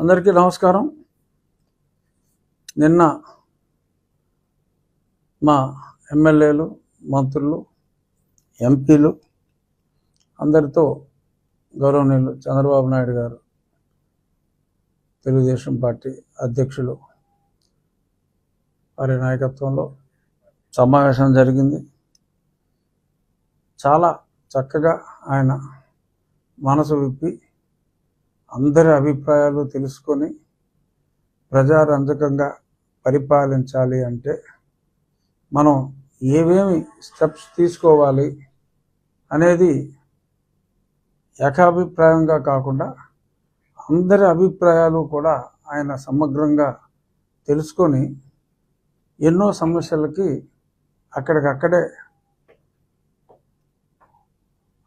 అందరికీ నమస్కారం. నిన్న మా ఎమ్మెల్యేలు, మంత్రులు, ఎంపీలు అందరితో గౌరవనీయులు చంద్రబాబు నాయుడు గారు, తెలుగుదేశం పార్టీ అధ్యక్షులు వారి నాయకత్వంలో సమావేశం జరిగింది. చాలా చక్కగా ఆయన మనసు విప్పి అందరి అభిప్రాయాలు తెలుసుకొని ప్రజారంజకంగా పరిపాలించాలి అంటే మనం ఏమేమి స్టెప్స్ తీసుకోవాలి అనేది ఏకాభిప్రాయంగా కాకుండా అందరి అభిప్రాయాలు కూడా ఆయన సమగ్రంగా తెలుసుకొని ఎన్నో సమస్యలకి అక్కడికక్కడే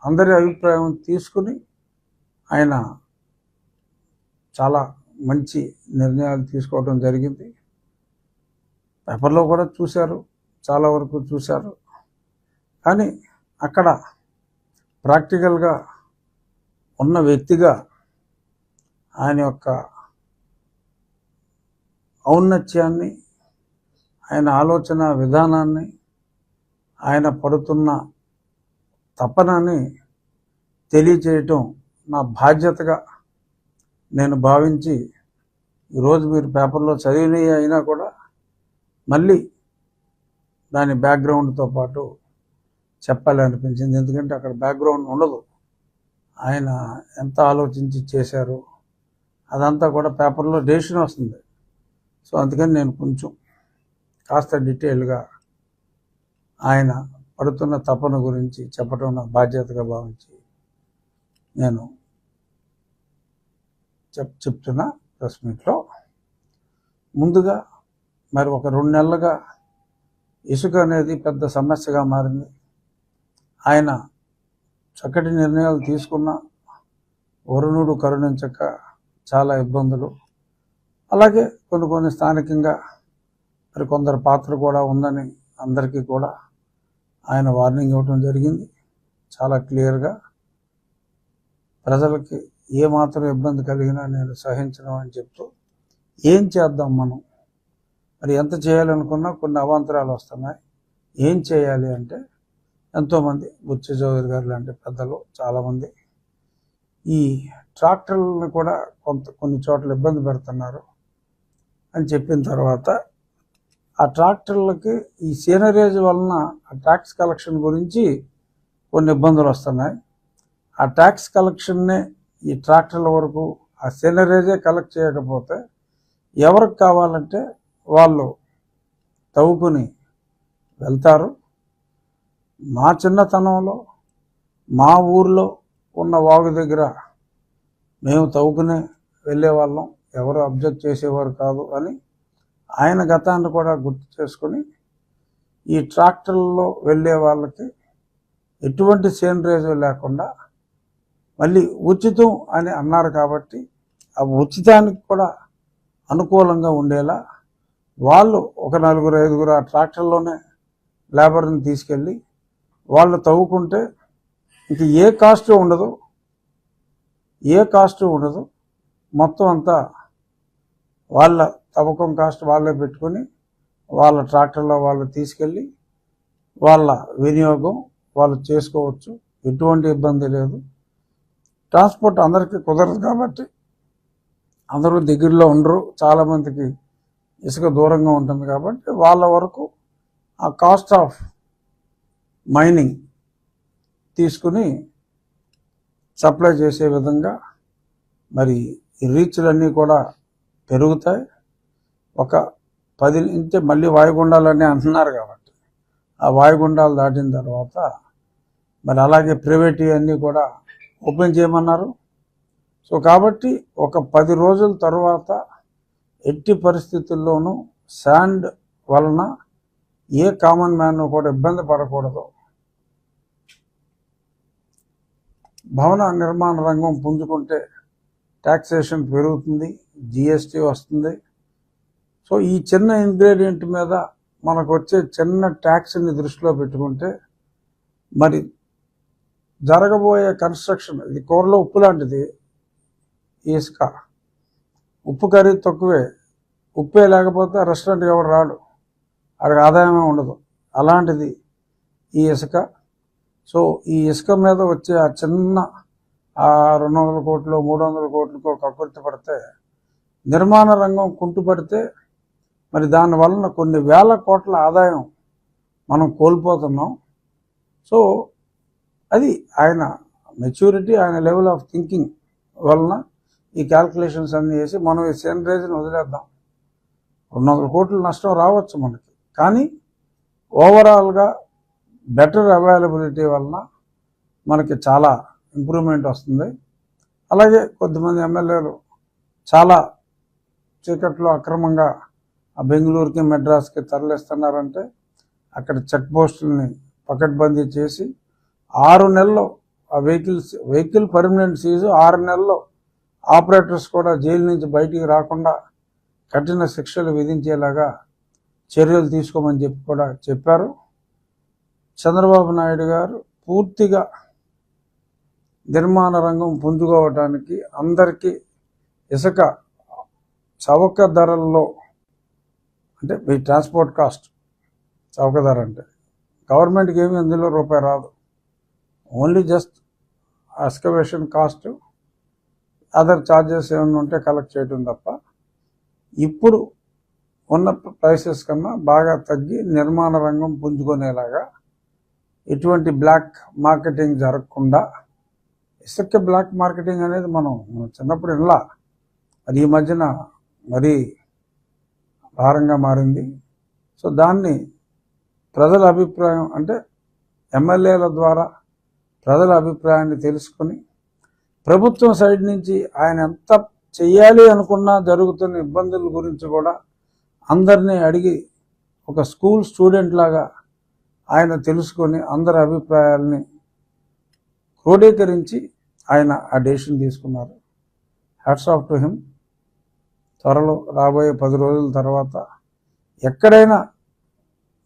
అందరి అభిప్రాయం తీసుకుని ఆయన చాలా మంచి నిర్ణయాలు తీసుకోవడం జరిగింది. పేపర్లో కూడా చూశారు, చాలా వరకు చూశారు. కానీ అక్కడ ప్రాక్టికల్గా ఉన్న వ్యక్తిగా ఆయన యొక్క ఔన్నత్యాన్ని, ఆయన ఆలోచన విధానాన్ని, ఆయన పడుతున్న తపనని తెలియజేయటం నా బాధ్యతగా నేను భావించి, ఈరోజు మీరు పేపర్లో చదివినవి అయినా కూడా మళ్ళీ దాని బ్యాక్గ్రౌండ్తో పాటు చెప్పాలి అనిపించింది. ఎందుకంటే అక్కడ బ్యాక్గ్రౌండ్ ఉండదు. ఆయన ఎంత ఆలోచించి చేశారు అదంతా కూడా పేపర్లో డెసిషన్ వస్తుంది. సో అందుకని నేను కొంచెం కాస్త డీటెయిల్గా ఆయన పడుతున్న తపన గురించి చెప్పడం నా బాధ్యతగా భావించి నేను చెప్తున్నా ప్రెస్ మీట్లో. ముందుగా మరి ఒక 2 నెలలుగా ఇసుక అనేది పెద్ద సమస్యగా మారింది. ఆయన చక్కటి నిర్ణయాలు తీసుకున్న వరుణుడు కరుణించక చాలా ఇబ్బందులు, అలాగే కొన్ని స్థానికంగా మరి కొందరు పాత్ర కూడా ఉందని అందరికీ కూడా ఆయన వార్నింగ్ ఇవ్వడం జరిగింది. చాలా క్లియర్గా ప్రజలకి ఏమాత్రం ఇబ్బంది కలిగినా నేను సహించను అని చెప్తూ, ఏం చేద్దాం మనం, మరి ఎంత చేయాలనుకున్నా కొన్ని అవాంతరాలు వస్తున్నాయి. ఏం చేయాలి అంటే ఎంతోమంది బుచ్చ చౌదరి గారు లాంటి పెద్దలు చాలామంది ఈ ట్రాక్టర్లను కూడా కొన్ని చోట్ల ఇబ్బంది పెడుతున్నారు అని చెప్పిన తర్వాత, ఆ ట్రాక్టర్లకి ఈ సీనరేజ్ వలన ఆ ట్యాక్స్ కలెక్షన్ గురించి కొన్ని ఇబ్బందులు వస్తున్నాయి. ఆ ట్యాక్స్ కలెక్షన్నే ఈ ట్రాక్టర్ల వరకు ఆ సీనరేజే కలెక్ట్ చేయకపోతే ఎవరికి కావాలంటే వాళ్ళు తవ్వుకుని వెళ్తారు. మా చిన్నతనంలో మా ఊర్లో ఉన్న వాగు దగ్గర మేము తవ్వుకునే వెళ్ళేవాళ్ళం, ఎవరు అబ్జెక్ట్ చేసేవారు కాదు అని ఆయన గతాన్ని కూడా గుర్తు చేసుకుని ఈ ట్రాక్టర్లలో వెళ్ళే వాళ్ళకి ఎటువంటి సీనరేజ్ లేకుండా మళ్ళీ ఉచితం అని అన్నారు. కాబట్టి ఆ ఉచితానికి కూడా అనుకూలంగా ఉండేలా వాళ్ళు ఒక 4-5 ఆ ట్రాక్టర్లోనే లేబర్ని తీసుకెళ్ళి వాళ్ళు తవ్వుకుంటే ఇంక ఏ కాస్ట్ ఉండదు. మొత్తం అంతా వాళ్ళ తవ్వకం కాస్ట్ వాళ్ళే పెట్టుకొని వాళ్ళ ట్రాక్టర్లో వాళ్ళు తీసుకెళ్ళి వాళ్ళ వినియోగం వాళ్ళు చేసుకోవచ్చు. ఎటువంటి ఇబ్బంది లేదు. ట్రాన్స్పోర్ట్ అందరికీ కుదరదు కాబట్టి అందరూ దగ్గరలో ఉండరు, చాలామందికి ఇసుక దూరంగా ఉంటుంది కాబట్టి వాళ్ళ వరకు ఆ కాస్ట్ ఆఫ్ మైనింగ్ తీసుకుని సప్లై చేసే విధంగా మరి ఈ రీచ్లన్నీ కూడా పెరుగుతాయి. ఒక 10 నుంచి మళ్ళీ వాయుగుండాలని అంటున్నారు కాబట్టి ఆ వాయుగుండాలు దాటిన తర్వాత మరి అలాగే ప్రైవేట్ అన్నీ కూడా ఓపెన్ చేయమన్నారు. సో కాబట్టి ఒక 10 రోజుల తర్వాత ఎట్టి పరిస్థితుల్లోనూ శాండ్ వలన ఏ కామన్ మ్యాన్ కూడా ఇబ్బంది పడకూడదు. భవన నిర్మాణ రంగం పుంజుకుంటే ట్యాక్సేషన్ పెరుగుతుంది, జిఎస్టీ వస్తుంది. సో ఈ చిన్న ఇంగ్రీడియంట్ మీద మనకు వచ్చే చిన్న ట్యాక్స్ని దృష్టిలో పెట్టుకుంటే మరి జరగబోయే కన్స్ట్రక్షన్, ఇది కూరలో ఉప్పు లాంటిది ఇసుక, ఉప్పు కర్రీ తక్కువే, ఉప్పే లేకపోతే రెస్టారెంట్కి ఎవరు రాడు, అక్కడికి ఆదాయమే ఉండదు. అలాంటిది ఈ ఇసుక. సో ఈ ఇసుక మీద వచ్చే ఆ చిన్న 200 కోట్లు 300 కోట్లకో కక్కుర్తి పడితే, నిర్మాణ రంగం కుంటుపడితే మరి దానివలన కొన్ని వేల కోట్ల ఆదాయం మనం కోల్పోతున్నాం. సో అది ఆయన మెచ్యూరిటీ, ఆయన లెవెల్ ఆఫ్ థింకింగ్ వలన ఈ క్యాల్కులేషన్స్ అన్నీ వేసి మనం ఈ సెనరేజ్ని వదిలేద్దాం. 200 కోట్ల నష్టం రావచ్చు మనకి, కానీ ఓవరాల్గా బెటర్ అవైలబిలిటీ వలన మనకి చాలా ఇంప్రూవ్మెంట్ వస్తుంది. అలాగే కొద్దిమంది ఎమ్మెల్యేలు చాలా చీకట్లో అక్రమంగా ఆ బెంగళూరుకి మెడ్రాస్కి తరలిస్తున్నారంటే అక్కడ చెక్ పోస్టుల్ని పకడ్బందీ చేసి 6 నెలల్లో ఆ వెహికల్ పర్మనెంట్ సీజు, 6 నెలల్లో ఆపరేటర్స్ కూడా జైలు నుంచి బయటికి రాకుండా కఠిన శిక్షలు విధించేలాగా చర్యలు తీసుకోమని చెప్పి కూడా చెప్పారు. చంద్రబాబు నాయుడు గారు పూర్తిగా నిర్మాణ రంగం పుంజుకోవటానికి, అందరికీ ఇసుక చౌక ధరల్లో, అంటే మీ ట్రాన్స్పోర్ట్ కాస్ట్ చౌక ధర అంటే గవర్నమెంట్కి ఏమి అందులో రూపాయి రాదు, only just excavation cost, other charges ఏమైనా ఉంటే కలెక్ట్ చేయడం తప్ప ఇప్పుడు ఉన్న ప్రైసెస్ కన్నా బాగా తగ్గి నిర్మాణ రంగం పుంజుకునేలాగా ఎటువంటి బ్లాక్ మార్కెటింగ్ జరగకుండా. ఇసుక బ్లాక్ మార్కెటింగ్ అనేది మనం చిన్నప్పుడు ఇలా, అది ఈ మధ్యన మరీ భారంగా మారింది. సో దాన్ని ప్రజల అభిప్రాయం, అంటే ఎమ్మెల్యేల ద్వారా ప్రజల అభిప్రాయాన్ని తెలుసుకొని ప్రభుత్వం సైడ్ నుంచి ఆయన ఎంత చెయ్యాలి అనుకున్నా జరుగుతున్న ఇబ్బందుల గురించి కూడా అందరినీ అడిగి ఒక స్కూల్ స్టూడెంట్ లాగా ఆయన తెలుసుకొని అందరి అభిప్రాయాలని క్రోడీకరించి ఆయన ఆ డెసిషన్ తీసుకున్నారు. Hats off to him. త్వరలో రాబోయే 10 రోజుల తర్వాత ఎక్కడైనా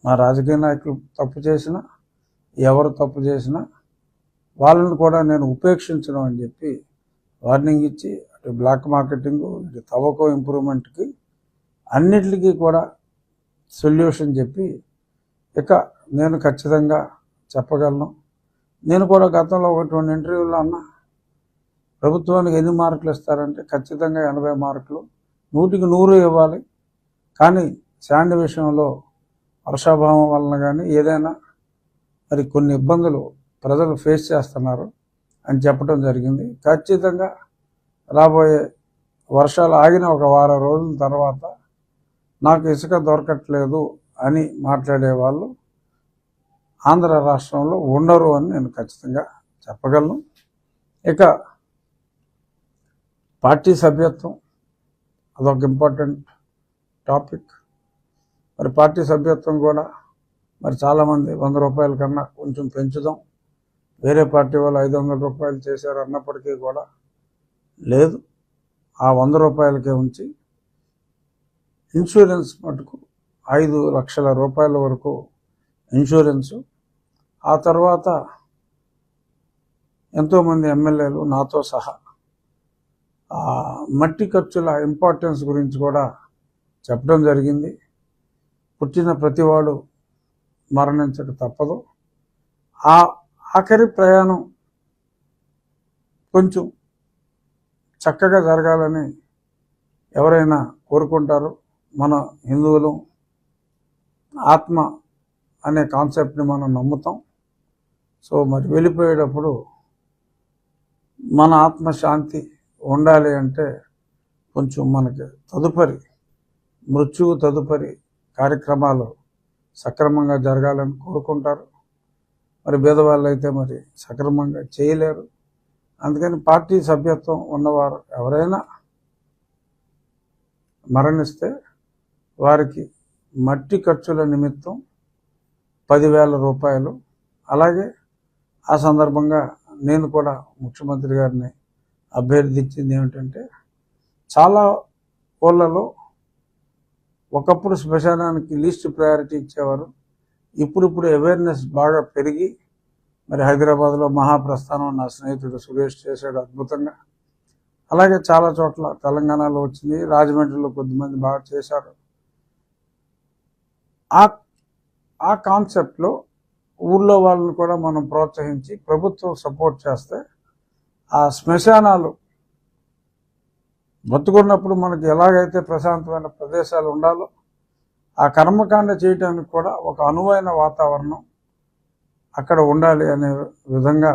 మా రాజకీయ నాయకులు తప్పు చేసినా, ఎవరు తప్పు చేసినా వాళ్ళని కూడా నేను ఉపేక్షించను అని చెప్పి వార్నింగ్ ఇచ్చి, అటు బ్లాక్ మార్కెటింగ్, ఇటు తవకో ఇంప్రూవ్మెంట్కి అన్నిటికీ కూడా సొల్యూషన్ చెప్పి ఇక నేను ఖచ్చితంగా చెప్పగలను. నేను కూడా గతంలో 1-2 ఇంటర్వ్యూలో అన్నా, ప్రభుత్వానికి ఎన్ని మార్కులు ఇస్తారంటే ఖచ్చితంగా 80 మార్కులు, 100కి 100 ఇవ్వాలి. కానీ శాండ్ విషయంలో వర్షాభావం వలన కానీ ఏదైనా మరి కొన్ని ఇబ్బందులు ప్రజలు ఫేస్ చేస్తున్నారు అని చెప్పడం జరిగింది. ఖచ్చితంగా రాబోయే వర్షాలు ఆగిన ఒక వారం రోజుల తర్వాత నాకు ఇసుక దొరకట్లేదు అని మాట్లాడే వాళ్ళు ఆంధ్ర రాష్ట్రంలో ఉండరు అని నేను ఖచ్చితంగా చెప్పగలను. ఇక పార్టీ సభ్యత్వం అదొక ఇంపార్టెంట్ టాపిక్. మరి పార్టీ సభ్యత్వం కూడా మరి చాలామంది 100 రూపాయల కన్నా కొంచెం పెంచుదాం, వేరే పార్టీ వాళ్ళు 500 రూపాయలు చేశారు అన్నప్పటికీ కూడా లేదు, ఆ 100 రూపాయలకే ఉంచి ఇన్సూరెన్స్ మటుకు 5 లక్షల రూపాయల వరకు ఇన్సూరెన్సు. ఆ తర్వాత ఎంతోమంది ఎమ్మెల్యేలు నాతో సహా మట్టి ఖర్చుల ఇంపార్టెన్స్ గురించి కూడా చెప్పడం జరిగింది. పుట్టిన ప్రతివాడు మరణించక తప్పదు. ఆ ఆఖరి ప్రయాణం కొంచెం చక్కగా జరగాలని ఎవరైనా కోరుకుంటారు. మన హిందువులు ఆత్మ అనే కాన్సెప్ట్ని మనం నమ్ముతాం. సో మరి వెళ్ళిపోయేటప్పుడు మన ఆత్మశాంతి ఉండాలి అంటే కొంచెం మనకి మృత్యువు తదుపరి కార్యక్రమాలు సక్రమంగా జరగాలని కోరుకుంటారు. మరి పేదవాళ్ళు అయితే మరి సక్రమంగా చేయలేరు. అందుకని పార్టీ సభ్యత్వం ఉన్నవారు ఎవరైనా మరణిస్తే వారికి మట్టి ఖర్చుల నిమిత్తం 10,000 రూపాయలు. అలాగే ఆ సందర్భంగా నేను కూడా ముఖ్యమంత్రి గారిని అభ్యర్థించింది ఏమిటంటే, చాలా ఊళ్ళలో ఒకప్పుడు శ్మశానానికి లీస్ట్ ప్రయారిటీ ఇచ్చేవారు. ఇప్పుడు అవేర్నెస్ బాగా పెరిగి మరి హైదరాబాద్లో మహాప్రస్థానం నా స్నేహితుడు సురేష్ చేశాడు అద్భుతంగా. అలాగే చాలా చోట్ల తెలంగాణలో వచ్చింది, రాజమండ్రిలో కొద్దిమంది బాగా చేశారు. ఆ కాన్సెప్ట్లో ఊళ్ళో వాళ్ళని కూడా మనం ప్రోత్సహించి ప్రభుత్వం సపోర్ట్ చేస్తే ఆ శ్మశానాలు బతుకున్నప్పుడు మనకి ఎలాగైతే ప్రశాంతమైన ప్రదేశాలు ఉండాలో ఆ కర్మకాండ చేయడానికి కూడా ఒక అనువైన వాతావరణం అక్కడ ఉండాలి అనే విధంగా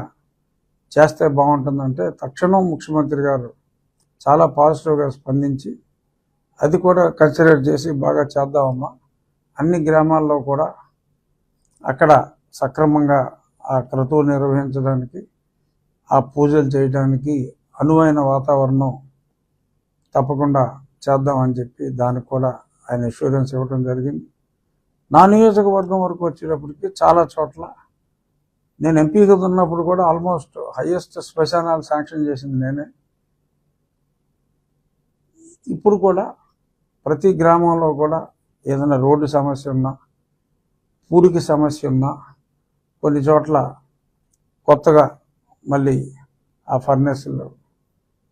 చేస్తే బాగుంటుందంటే తక్షణం ముఖ్యమంత్రి గారు చాలా పాజిటివ్గా స్పందించి అది కూడా కన్సిడర్ చేసి బాగా చేద్దామమ్మా, అన్ని గ్రామాల్లో కూడా అక్కడ సక్రమంగా ఆ క్రతువు నిర్వహించడానికి, ఆ పూజలు చేయడానికి అనువైన వాతావరణం తప్పకుండా చేద్దామని చెప్పి దానికి కూడా ఆయన ఇన్సూరెన్స్ ఇవ్వడం జరిగింది. నా నియోజకవర్గం వరకు వచ్చేటప్పటికి చాలా చోట్ల నేను ఎంపీగా ఉన్నప్పుడు కూడా ఆల్మోస్ట్ హైయెస్ట్ శ్మశానాలు శాంక్షన్ చేసింది నేనే. ఇప్పుడు కూడా ప్రతి గ్రామంలో కూడా ఏదైనా రోడ్డు సమస్య ఉన్నా, పూడికి సమస్య ఉన్నా, కొన్ని చోట్ల కొత్తగా మళ్ళీ ఆ ఫర్నెస్లు,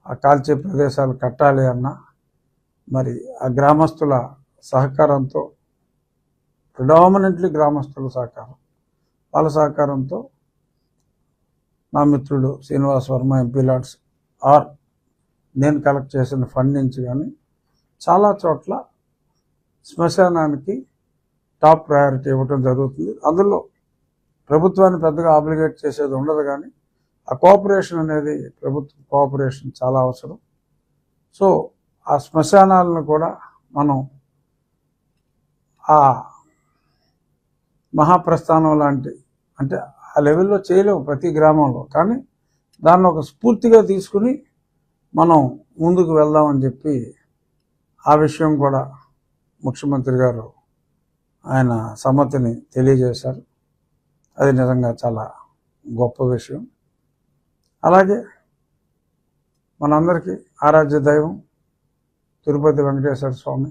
ఆ కాల్చే ప్రదేశాలు కట్టాలి అన్నా మరి ఆ గ్రామస్తుల సహకారంతో, ప్రిడామినెంట్లీ గ్రామస్తుల సహకారం, వాళ్ళ సహకారంతో నా మిత్రుడు Srinivas Varma MP LADS or నేను కలెక్ట్ చేసిన ఫండ్ నుంచి కానీ చాలా చోట్ల శ్మశానానికి టాప్ ప్రయారిటీ ఇవ్వటం జరుగుతుంది. అందులో ప్రభుత్వాన్ని పెద్దగా ఆబ్లిగేట్ చేసేది ఉండదు, కానీ ఆ కోఆపరేషన్ అనేది, ప్రభుత్వ కోఆపరేషన్ చాలా అవసరం. సో ఆ శ్మశానాలను కూడా మనం ఆ మహాప్రస్థానం లాంటి, అంటే ఆ లెవెల్లో చేయలేము ప్రతి గ్రామంలో, కానీ దాన్ని ఒక స్ఫూర్తిగా తీసుకుని మనం ముందుకు వెళ్దామని చెప్పి ఆ విషయం కూడా ముఖ్యమంత్రి గారు ఆయన సమ్మతిని తెలియజేశారు. అది నిజంగా చాలా గొప్ప విషయం. అలాగే మనందరికీ ఆరాధ్య దైవం తిరుపతి వెంకటేశ్వర స్వామి,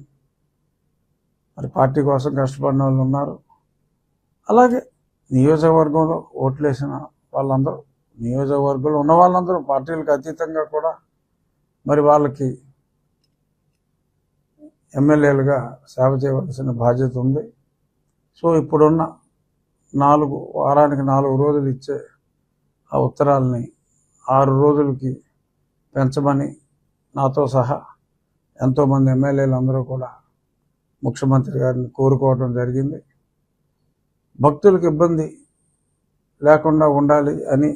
మరి పార్టీ కోసం కష్టపడిన వాళ్ళు ఉన్నారు. అలాగే నియోజకవర్గంలో ఓట్లేసిన వాళ్ళందరూ, నియోజకవర్గంలో ఉన్న వాళ్ళందరూ పార్టీలకు అతీతంగా కూడా మరి వాళ్ళకి ఎమ్మెల్యేలుగా సేవ చేయవలసిన బాధ్యత ఉంది. సో ఇప్పుడున్న వారానికి 4 రోజులు ఇచ్చే ఆ ఉత్తరాలని 6 రోజులకి పెంచమని నాతో సహా ఎంతోమంది ఎమ్మెల్యేలు అందరూ కూడా ముఖ్యమంత్రి గారిని కోరుకోవడం జరిగింది. భక్తులకు ఇబ్బంది లేకుండా ఉండాలి అని,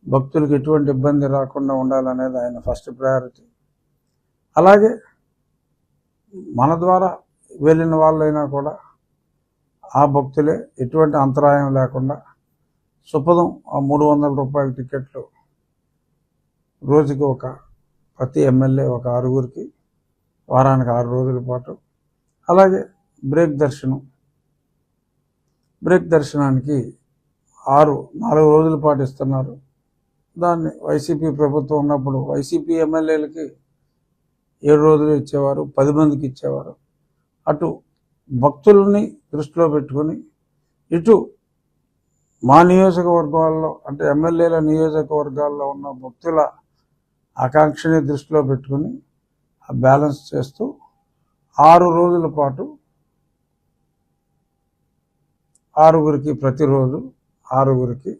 భక్తులకు ఎటువంటి ఇబ్బంది రాకుండా ఉండాలనేది ఆయన ఫస్ట్ ప్రయారిటీ. అలాగే మన ద్వారా వెళ్ళిన వాళ్ళైనా కూడా ఆ భక్తులే ఎటువంటి అంతరాయం లేకుండా సుపదం ఆ 300 రూపాయల టికెట్లు రోజుకి ప్రతి ఎమ్మెల్యే ఒక 6గురికి వారానికి 6 రోజుల పాటు. అలాగే బ్రేక్ దర్శనానికి 4 రోజుల పాటు ఇస్తున్నారు. దాన్ని వైసీపీ ప్రభుత్వం ఉన్నప్పుడు వైసీపీ ఎమ్మెల్యేలకి 7 రోజులు ఇచ్చేవారు, 10 మందికి ఇచ్చేవారు. అటు భక్తుల్ని దృష్టిలో పెట్టుకుని, ఇటు మా నియోజకవర్గాల్లో అంటే ఎమ్మెల్యేల నియోజకవర్గాల్లో ఉన్న భక్తుల ఆకాంక్షని దృష్టిలో పెట్టుకుని ఆ బ్యాలెన్స్ చేస్తూ 6 రోజుల పాటు 6గురికి ప్రతిరోజు 6గురికి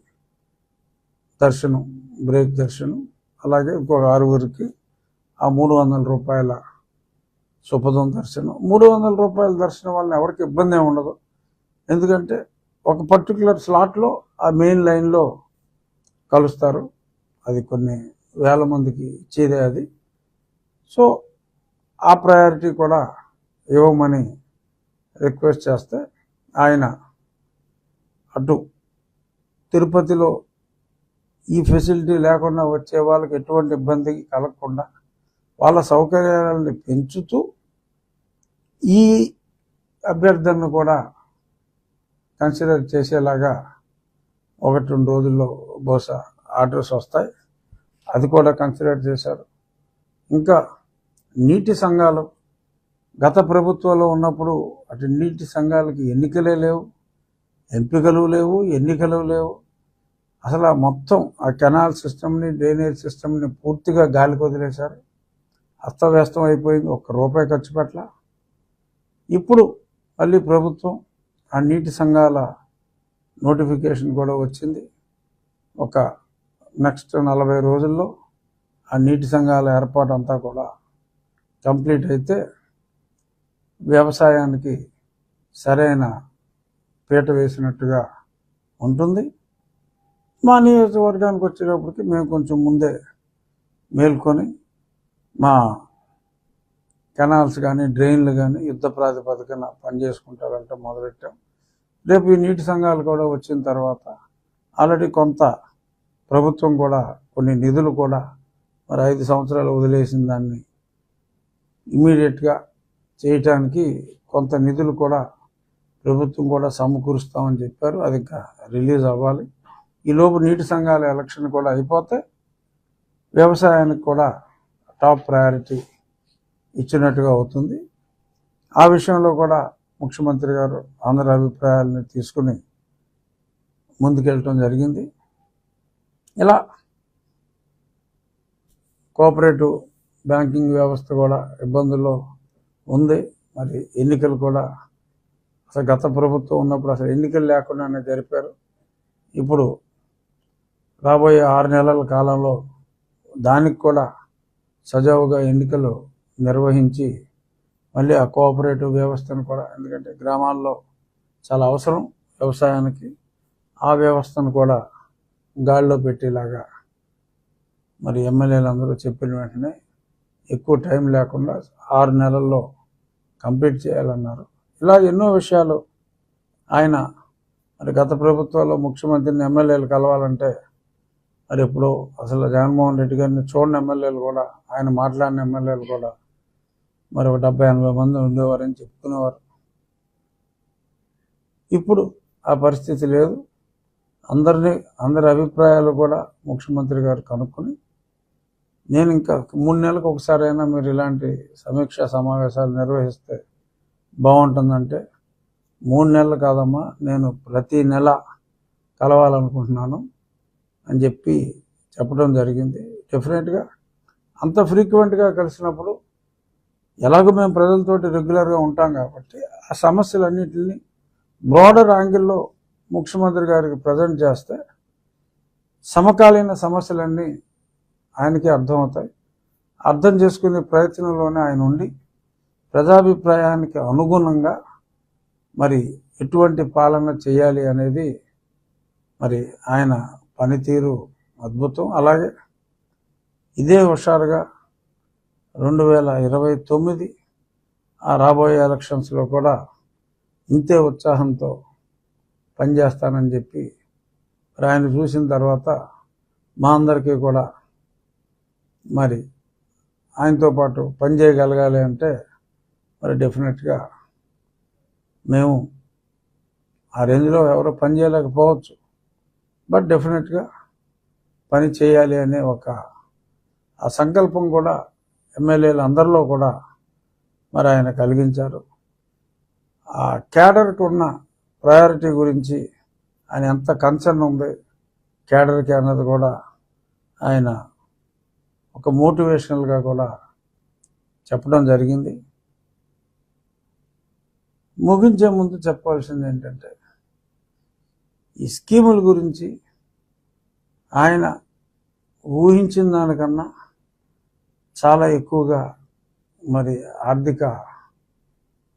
దర్శనం, బ్రేక్ దర్శనం. అలాగే ఇంకొక 6గురికి ఆ 300 రూపాయల సుపదం దర్శనం. 300 రూపాయల దర్శనం వల్ల ఎవరికి ఇబ్బంది ఏమి ఉండదు. ఎందుకంటే ఒక పర్టికులర్ స్లాట్లో ఆ మెయిన్ లైన్లో కలుస్తారు. అది కొన్ని వేల మందికి ఇచ్చేదే అది. సో ఆ ప్రయారిటీ కూడా ఇవ్వమని రిక్వెస్ట్ చేస్తే ఆయన అటు తిరుపతిలో ఈ ఫెసిలిటీ లేకుండా వచ్చే వాళ్ళకి ఎటువంటి ఇబ్బంది కలగకుండా వాళ్ళ సౌకర్యాలను పెంచుతూ ఈ అభ్యర్థనను కూడా కన్సిడర్ చేసేలాగా 1-2 రోజుల్లో బహుశా ఆర్డర్స్ వస్తాయి. అది కూడా కన్సిడర్ చేశారు. ఇంకా నీటి సంఘాలు గత ప్రభుత్వంలో ఉన్నప్పుడు అటు నీటి సంఘాలకి ఎన్నికలే లేవు, ఎంపికలు లేవు, ఎన్నికలు లేవు. అసలు ఆ మొత్తం ఆ కెనాల్ సిస్టమ్ని, డ్రైనేజ్ సిస్టమ్ని పూర్తిగా గాలికి వదిలేశారు. అస్తవ్యస్తం అయిపోయింది. ₹1 ఖర్చు పెట్టల. ఇప్పుడు మళ్ళీ ప్రభుత్వం ఆ నీటి సంఘాల నోటిఫికేషన్ కూడా వచ్చింది. ఒక నెక్స్ట్ 40 రోజుల్లో ఆ నీటి సంఘాల ఏర్పాటు అంతా కూడా కంప్లీట్ అయితే వ్యవసాయానికి సరైన పీట వేసినట్టుగా ఉంటుంది. మా నియోజకవర్గానికి వచ్చేటప్పటికి మేము కొంచెం ముందే మేల్కొని మా కెనాల్స్ కానీ డ్రైన్లు కానీ యుద్ధ ప్రాతిపదికన పనిచేసుకుంటూ వెళ్ళటం మొదలెట్టాం. రేపు ఈ నీటి సంఘాలు కూడా వచ్చిన తర్వాత ఆల్రెడీ కొంత ప్రభుత్వం కూడా కొన్ని నిధులు కూడా మరి 5 సంవత్సరాలు వదిలేసిన దాన్ని ఇమీడియట్గా చేయటానికి కొంత నిధులు కూడా ప్రభుత్వం కూడా సమకూరుస్తామని చెప్పారు. అది ఇంకా రిలీజ్ అవ్వాలి. ఈలోపు నీటి సంఘాల ఎలక్షన్ కూడా అయిపోతే వ్యవసాయానికి కూడా టాప్ ప్రయారిటీ ఇచ్చినట్టుగా అవుతుంది. ఆ విషయంలో కూడా ముఖ్యమంత్రి గారు అందరి అభిప్రాయాలని తీసుకుని ముందుకెళ్ళటం జరిగింది. ఇలా కోఆపరేటివ్ బ్యాంకింగ్ వ్యవస్థ కూడా ఇబ్బందుల్లో ఉంది. మరి ఎన్నికలు కూడా అసలు గత ప్రభుత్వం ఉన్నప్పుడు అసలు ఎన్నికలు లేకుండానే జరిపారు. ఇప్పుడు రాబోయే 6 నెలల కాలంలో దానికి కూడా సజావుగా ఎన్నికలు నిర్వహించి మళ్ళీ ఆ కోఆపరేటివ్ వ్యవస్థను కూడా, ఎందుకంటే గ్రామాల్లో చాలా అవసరం వ్యవసాయానికి, ఆ వ్యవస్థను కూడా గాడిలో పెట్టేలాగా మరి ఎమ్మెల్యేలు అందరూ చెప్పిన వెంటనే ఎక్కువ టైం లేకుండా 6 నెలల్లో కంప్లీట్ చేయాలన్నారు. ఇలా ఎన్నో విషయాలు ఆయన మరి గత ప్రభుత్వాల్లో ముఖ్యమంత్రిని ఎమ్మెల్యేలు కలవాలంటే మరి ఎప్పుడు అసలు జగన్మోహన్ రెడ్డి గారిని చూడని ఎమ్మెల్యేలు కూడా, ఆయన మాట్లాడిన ఎమ్మెల్యేలు కూడా మరి 70-80 మంది ఉండేవారని చెప్పుకునేవారు. ఇప్పుడు ఆ పరిస్థితి లేదు. అందరి అభిప్రాయాలు కూడా ముఖ్యమంత్రి గారు కనుక్కొని, నేను ఇంకా 3 నెలలకు ఒకసారైనా మీరు ఇలాంటి సమీక్షా సమావేశాలు నిర్వహిస్తే బాగుంటుందంటే, 3 నెలలు కాదమ్మా, నేను ప్రతి నెల కలవాలనుకుంటున్నాను అని చెప్పడం జరిగింది. డెఫినెట్గా అంత ఫ్రీక్వెంట్గా కలిసినప్పుడు ఎలాగో మేము ప్రజలతోటి రెగ్యులర్గా ఉంటాం కాబట్టి ఆ సమస్యలన్నింటినీ బ్రాడర్ యాంగిల్లో ముఖ్యమంత్రి గారికి ప్రజెంట్ చేస్తే సమకాలీన సమస్యలన్నీ ఆయనకి అర్థమవుతాయి. అర్థం చేసుకునే ప్రయత్నంలోనే ఆయన ఉండి ప్రజాభిప్రాయానికి అనుగుణంగా మరి ఎటువంటి పాలన చేయాలి అనేది మరి ఆయన పనితీరు అద్భుతం. అలాగే ఇదే హుషారుగా 2029 ఆ రాబోయే ఎలక్షన్స్లో కూడా ఇంతే ఉత్సాహంతో పనిచేస్తానని చెప్పి మరి ఆయన చూసిన తర్వాత మా అందరికీ కూడా మరి ఆయనతో పాటు పనిచేయగలగాలి అంటే మరి డెఫినెట్గా మేము ఆ రేంజ్లో ఎవరో పని చేయలేకపోవచ్చు, బట్ డెఫినెట్గా పని చేయాలి అనే ఆ సంకల్పం కూడా ఎమ్మెల్యేలు అందరిలో కూడా మరి ఆయన కలిగించారు. ఆ క్యాడర్కి ఉన్న ప్రయారిటీ గురించి ఆయన ఎంత కన్సర్న్ ఉంది క్యాడర్కి అన్నది కూడా ఆయన ఒక మోటివేషనల్గా కూడా చెప్పడం జరిగింది. ముగించే ముందు చెప్పాల్సింది ఏంటంటే, ఈ స్కీముల గురించి ఆయన ఊహించిన దానికన్నా చాలా ఎక్కువగా మరి ఆర్థిక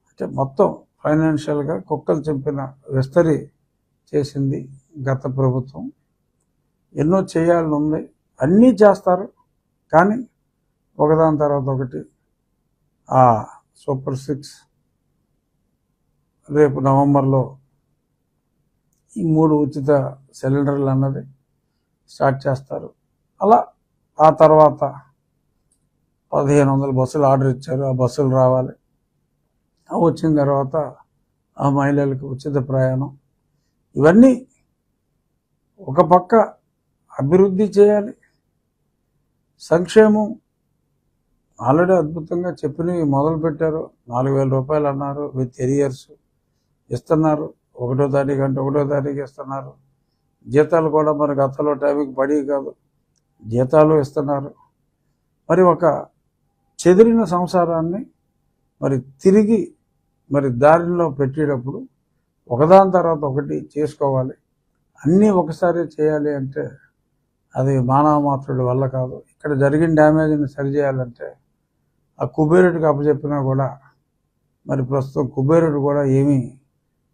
అంటే మొత్తం ఫైనాన్షియల్గా కుక్కలు చంపిన విస్తరి చేసింది గత ప్రభుత్వం. ఎన్నో చేయాలని ఉంది, అన్నీ చేస్తారు, కానీ ఒకదాని తర్వాత ఒకటి ఆ సూపర్ 6 రేపు నవంబర్లో ఈ 3 ఉచిత సిలిండర్లు అన్నది స్టార్ట్ చేస్తారు. అలా ఆ తర్వాత 1500 బస్సులు ఆర్డర్ ఇచ్చారు, ఆ బస్సులు రావాలి. వచ్చిన తర్వాత ఆ మహిళలకు ఉచిత ప్రయాణం, ఇవన్నీ ఒక పక్క అభివృద్ధి చేయాలి, సంక్షేమం ఆల్రెడీ అద్భుతంగా చెప్పినవి మొదలుపెట్టారు. 4000 రూపాయలు అన్నారు, విత్ ఎరియర్స్ ఇస్తున్నారు. 1వ తారీఖు అంటే 1వ తారీఖు ఇస్తున్నారు. జీతాలు కూడా మరి గతంలో టైంకి పడి కాదు, జీతాలు ఇస్తున్నారు. మరి ఒక చెదిరిన సంసారాన్ని మరి తిరిగి మరి దారిలో పెట్టేటప్పుడు ఒకదాని తర్వాత ఒకటి చేసుకోవాలి. అన్నీ ఒకసారి చేయాలి అంటే అది మానవ మాత్రుడి వల్ల కాదు. ఇక్కడ జరిగిన డ్యామేజ్ని సరిచేయాలంటే ఆ కుబేరుడికి అప్పచెప్పినా కూడా మరి ప్రస్తుతం కుబేరుడు కూడా ఏమీ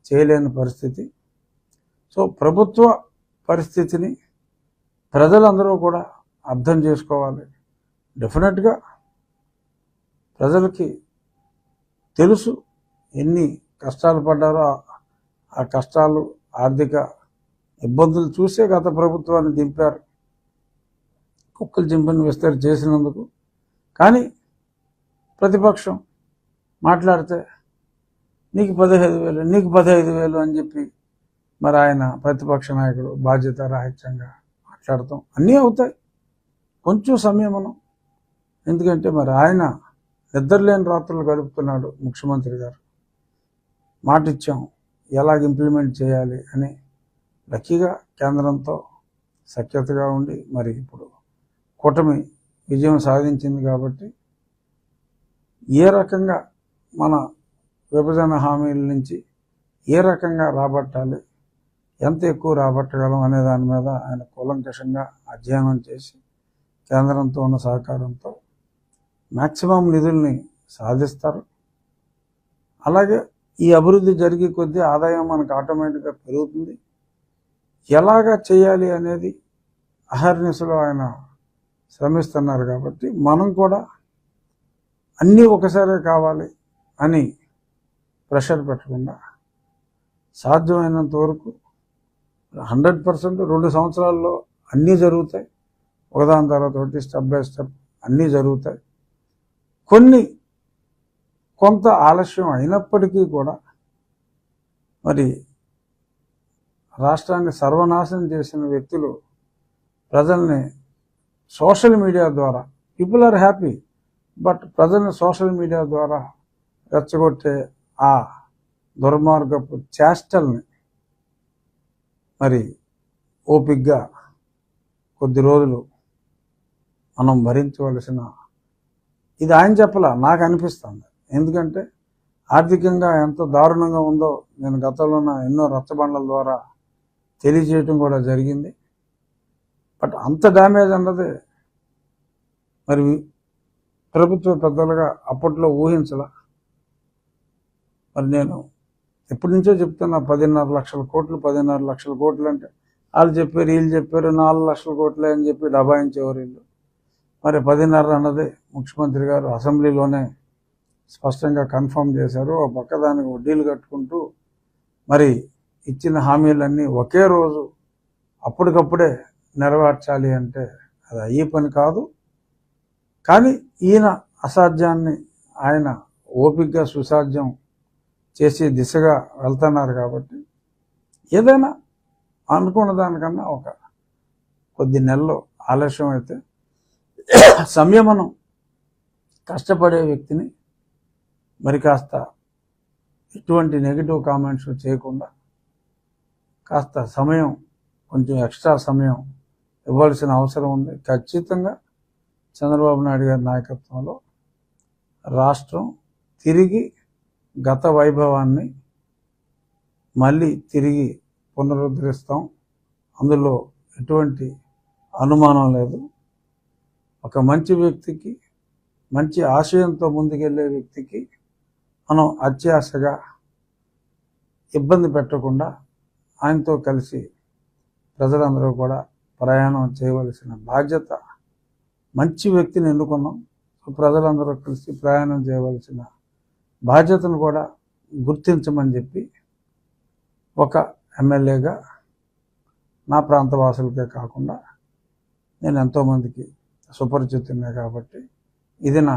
చేయలేని పరిస్థితి. సో ప్రభుత్వ పరిస్థితిని ప్రజలందరూ కూడా అర్థం చేసుకోవాలి. డెఫినెట్గా ప్రజలకి తెలుసు ఎన్ని కష్టాలు పడ్డారో. ఆ కష్టాలు, ఆర్థిక ఇబ్బందులు చూసే గత ప్రభుత్వాన్ని దింపారు, కుక్కలు చింపని విస్తరి చేసినందుకు. కానీ ప్రతిపక్షం మాట్లాడితే నీకు 15,000 నీకు 15,000 అని చెప్పి మరి ఆయన ప్రతిపక్ష నాయకుడు బాధ్యత రాహిత్యంగా మాట్లాడతాం. అన్నీ అవుతాయి, కొంచెం సంయమనం. ఎందుకంటే మరి ఆయన నిద్రలేని రాత్రులు గడుపుతున్నాడు ముఖ్యమంత్రి గారు. మాట ఇచ్చాం ఎలాగ ఇంప్లిమెంట్ చేయాలి అని. లక్కీగా కేంద్రంతో సఖ్యతగా ఉండి మరి ఇప్పుడు కూటమి విజయం సాధించింది కాబట్టి ఏ రకంగా మన విభజన హామీల నుంచి ఏ రకంగా రాబట్టాలి, ఎంత ఎక్కువ రాబట్టగలం అనే దాని మీద ఆయన కూలంకషంగా అధ్యయనం చేసి కేంద్రంతో ఉన్న సహకారంతో మ్యాక్సిమం నిధుల్ని సాధిస్తారు. అలాగే ఈ అభివృద్ధి జరిగే కొద్దీ ఆదాయం మనకు ఆటోమేటిక్గా పెరుగుతుంది. ఎలాగా చేయాలి అనేది అహర్నిశలో ఆయన శ్రమిస్తున్నారు కాబట్టి మనం కూడా అన్నీ ఒకసారే కావాలి అని ప్రెషర్ పెట్టకుండా సాధ్యమైనంత వరకు 100% 2 సంవత్సరాల్లో అన్నీ జరుగుతాయి. ఒకదాని తర్వాత ఒకటి స్టెప్ బై స్టెప్ అన్నీ జరుగుతాయి. కొంత ఆలస్యం అయినప్పటికీ కూడా మరి రాష్ట్రాన్ని సర్వనాశనం చేసిన వ్యక్తులు ప్రజల్ని సోషల్ మీడియా ద్వారా, పీపుల్ ఆర్ హ్యాపీ, బట్ ప్రజల్ని సోషల్ మీడియా ద్వారా రెచ్చగొట్టే ఆ దుర్మార్గపు చేష్టల్ని మరి ఓపిగ్గా కొద్ది రోజులు మనం భరించవలసిన, ఇది ఆయన చెప్పలా, నాకు అనిపిస్తుంది. ఎందుకంటే ఆర్థికంగా ఎంత దారుణంగా ఉందో నేను గతంలో ఎన్నో రచ్చబండల ద్వారా తెలియజేయటం కూడా జరిగింది. బట్ అంత డ్యామేజ్ అన్నది మరి ప్రభుత్వ పెద్దలుగా అప్పట్లో ఊహించలా. మరి నేను ఎప్పటి నుంచో చెప్తున్నా 10.5 లక్షల కోట్లు 10.5 లక్షల కోట్లు అంటే వాళ్ళు చెప్పారు, వీళ్ళు చెప్పారు 4 లక్షల కోట్లే అని చెప్పి డబాయించేవారు వీళ్ళు. మరి 10.5 అన్నది ముఖ్యమంత్రి గారు అసెంబ్లీలోనే స్పష్టంగా కన్ఫర్మ్ చేశారు. ఒక పక్క దానికి వడ్డీలు కట్టుకుంటూ మరి ఇచ్చిన హామీలన్నీ ఒకే రోజు అప్పటికప్పుడే నెరవేర్చాలి అంటే అది అయ్యే పని కాదు. కానీ ఈయన అసాధ్యాన్ని ఆయన ఓపికగా సుసాధ్యం చేసే దిశగా వెళ్తున్నారు కాబట్టి ఏదైనా అనుకున్న దానికన్నా ఒక కొద్ది నెలలు ఆలస్యం అయితే సంయమనం, కష్టపడే వ్యక్తిని మరి కాస్త ఎటువంటి నెగిటివ్ కామెంట్స్ చేయకుండా కాస్త సమయం, కొంచెం ఎక్స్ట్రా సమయం ఇవ్వాల్సిన అవసరం ఉంది. ఖచ్చితంగా చంద్రబాబు నాయుడు గారి నాయకత్వంలో రాష్ట్రం తిరిగి గత వైభవాన్ని మళ్ళీ తిరిగి పునరుద్ధరిస్తాం. అందులో ఎటువంటి అనుమానం లేదు. ఒక మంచి వ్యక్తికి, మంచి ఆశయంతో ముందుకెళ్ళే వ్యక్తికి మనం అత్యాశగా ఇబ్బంది పెట్టకుండా ఆయనతో కలిసి ప్రజలందరూ కూడా ప్రయాణం చేయవలసిన బాధ్యత, మంచి వ్యక్తిని ఎన్నుకున్నాం, ప్రజలందరూ కలిసి ప్రయాణం చేయవలసిన బాధ్యతను కూడా గుర్తించమని చెప్పి ఒక ఎమ్మెల్యేగా నా ప్రాంత వాసులకే కాకుండా నేను ఎంతోమందికి సుపరిచితున్నే కాబట్టి ఇది నా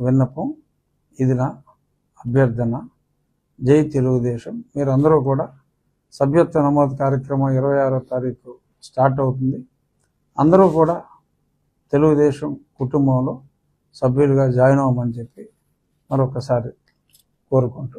విన్నపం, ఇది నా అభ్యర్థన. జై తెలుగుదేశం. మీరందరూ కూడా సభ్యత్వ నమోదు కార్యక్రమం 26వ తారీఖు స్టార్ట్ అవుతుంది. అందరూ కూడా తెలుగుదేశం కుటుంబంలో సభ్యులుగా జాయిన్ అవ్వమని చెప్పి మరొకసారి కోరుకుంటూ